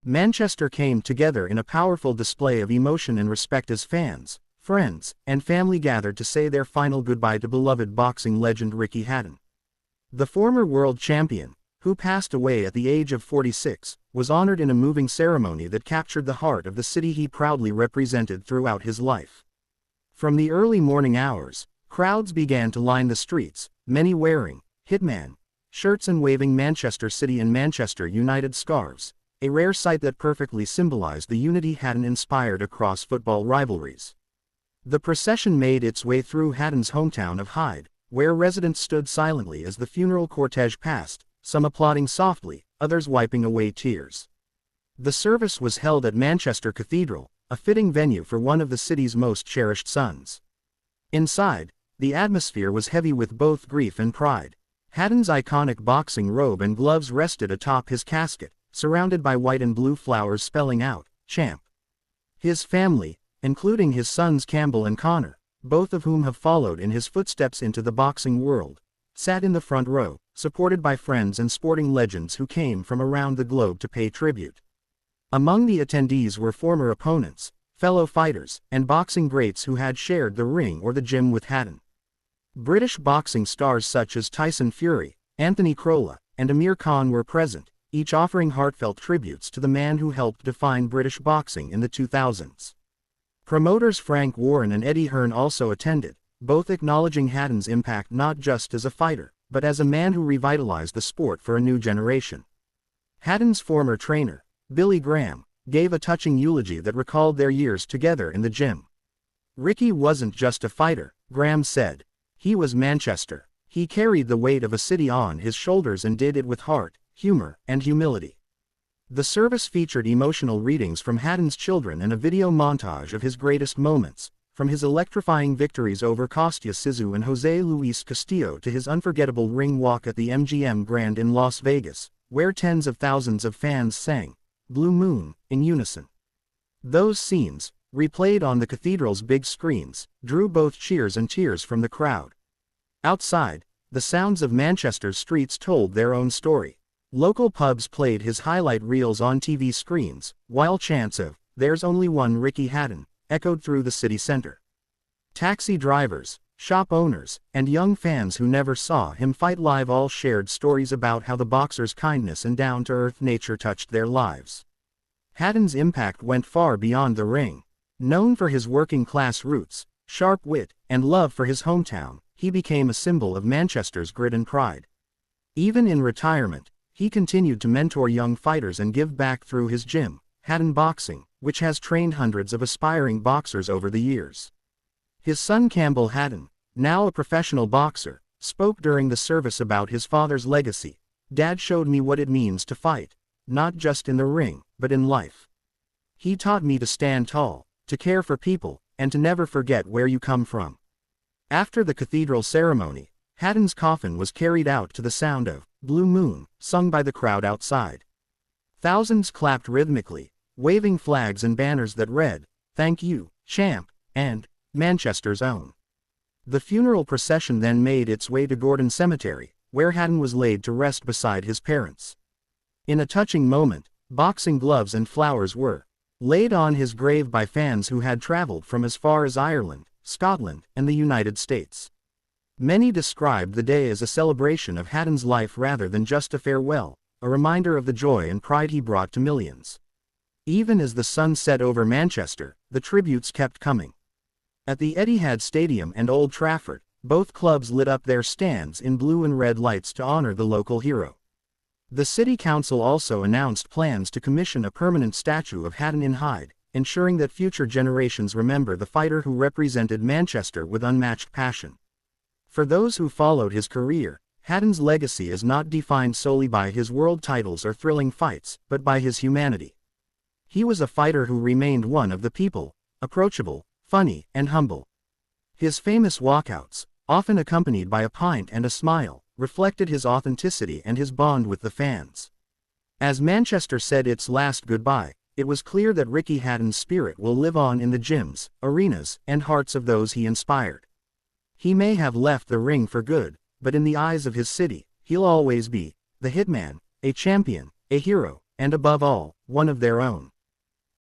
Manchester came together in a powerful display of emotion and respect as fans, friends, and family gathered to say their final goodbye to beloved boxing legend Ricky Hatton. The former world champion, who passed away at the age of 46, was honored in a moving ceremony that captured the heart of the city he proudly represented throughout his life. From the early morning hours, crowds began to line the streets, many wearing Hitman shirts and waving Manchester City and Manchester United scarves, a rare sight that perfectly symbolized the unity Hatton inspired across football rivalries. The procession made its way through Hatton's hometown of Hyde, where residents stood silently as the funeral cortege passed, some applauding softly, others wiping away tears. The service was held at Manchester Cathedral, a fitting venue for one of the city's most cherished sons. Inside, the atmosphere was heavy with both grief and pride. Hatton's iconic boxing robe and gloves rested atop his casket, surrounded by white and blue flowers spelling out, "Champ." His family, including his sons Campbell and Connor, both of whom have followed in his footsteps into the boxing world, sat in the front row, supported by friends and sporting legends who came from around the globe to pay tribute. Among the attendees were former opponents, fellow fighters, and boxing greats who had shared the ring or the gym with Hatton. British boxing stars such as Tyson Fury, Anthony Crolla, and Amir Khan were present, each offering heartfelt tributes to the man who helped define British boxing in the 2000s. Promoters Frank Warren and Eddie Hearn also attended, both acknowledging Hatton's impact not just as a fighter, but as a man who revitalized the sport for a new generation. Hatton's former trainer, Billy Graham, gave a touching eulogy that recalled their years together in the gym. "Ricky wasn't just a fighter," Graham said. "He was Manchester. He carried the weight of a city on his shoulders and did it with heart, humor, and humility." The service featured emotional readings from Hatton's children and a video montage of his greatest moments, from his electrifying victories over Kostya Tszyu and Jose Luis Castillo to his unforgettable ring walk at the MGM Grand in Las Vegas, where tens of thousands of fans sang "Blue Moon" in unison. Those scenes, replayed on the cathedral's big screens, drew both cheers and tears from the crowd. Outside, the sounds of Manchester's streets told their own story. Local pubs played his highlight reels on TV screens, while chants of "There's only one Ricky Hatton" echoed through the city center. Taxi drivers, shop owners, and young fans who never saw him fight live all shared stories about how the boxer's kindness and down-to-earth nature touched their lives. Hatton's impact went far beyond the ring. Known for his working-class roots, sharp wit, and love for his hometown, he became a symbol of Manchester's grit and pride. Even in retirement, he continued to mentor young fighters and give back through his gym, Hatton Boxing, which has trained hundreds of aspiring boxers over the years. His son Campbell Hatton, now a professional boxer, spoke during the service about his father's legacy. "Dad showed me what it means to fight, not just in the ring, but in life. He taught me to stand tall, to care for people, and to never forget where you come from." After the cathedral ceremony, Hatton's coffin was carried out to the sound of "Blue Moon" sung by the crowd outside. Thousands clapped rhythmically, waving flags and banners that read, "Thank you, Champ," and "Manchester's own." The funeral procession then made its way to Gordon Cemetery, where Hatton was laid to rest beside his parents. In a touching moment, boxing gloves and flowers were laid on his grave by fans who had traveled from as far as Ireland, Scotland, and the United States. Many described the day as a celebration of Hatton's life rather than just a farewell, a reminder of the joy and pride he brought to millions. Even as the sun set over Manchester, the tributes kept coming. At the Etihad Stadium and Old Trafford, both clubs lit up their stands in blue and red lights to honor the local hero. The city council also announced plans to commission a permanent statue of Hatton in Hyde, ensuring that future generations remember the fighter who represented Manchester with unmatched passion. For those who followed his career, Hatton's legacy is not defined solely by his world titles or thrilling fights, but by his humanity. He was a fighter who remained one of the people, approachable, funny, and humble. His famous walkouts, often accompanied by a pint and a smile, reflected his authenticity and his bond with the fans. As Manchester said its last goodbye, it was clear that Ricky Hatton's spirit will live on in the gyms, arenas, and hearts of those he inspired. He may have left the ring for good, but in the eyes of his city, he'll always be the Hitman, a champion, a hero, and above all, one of their own.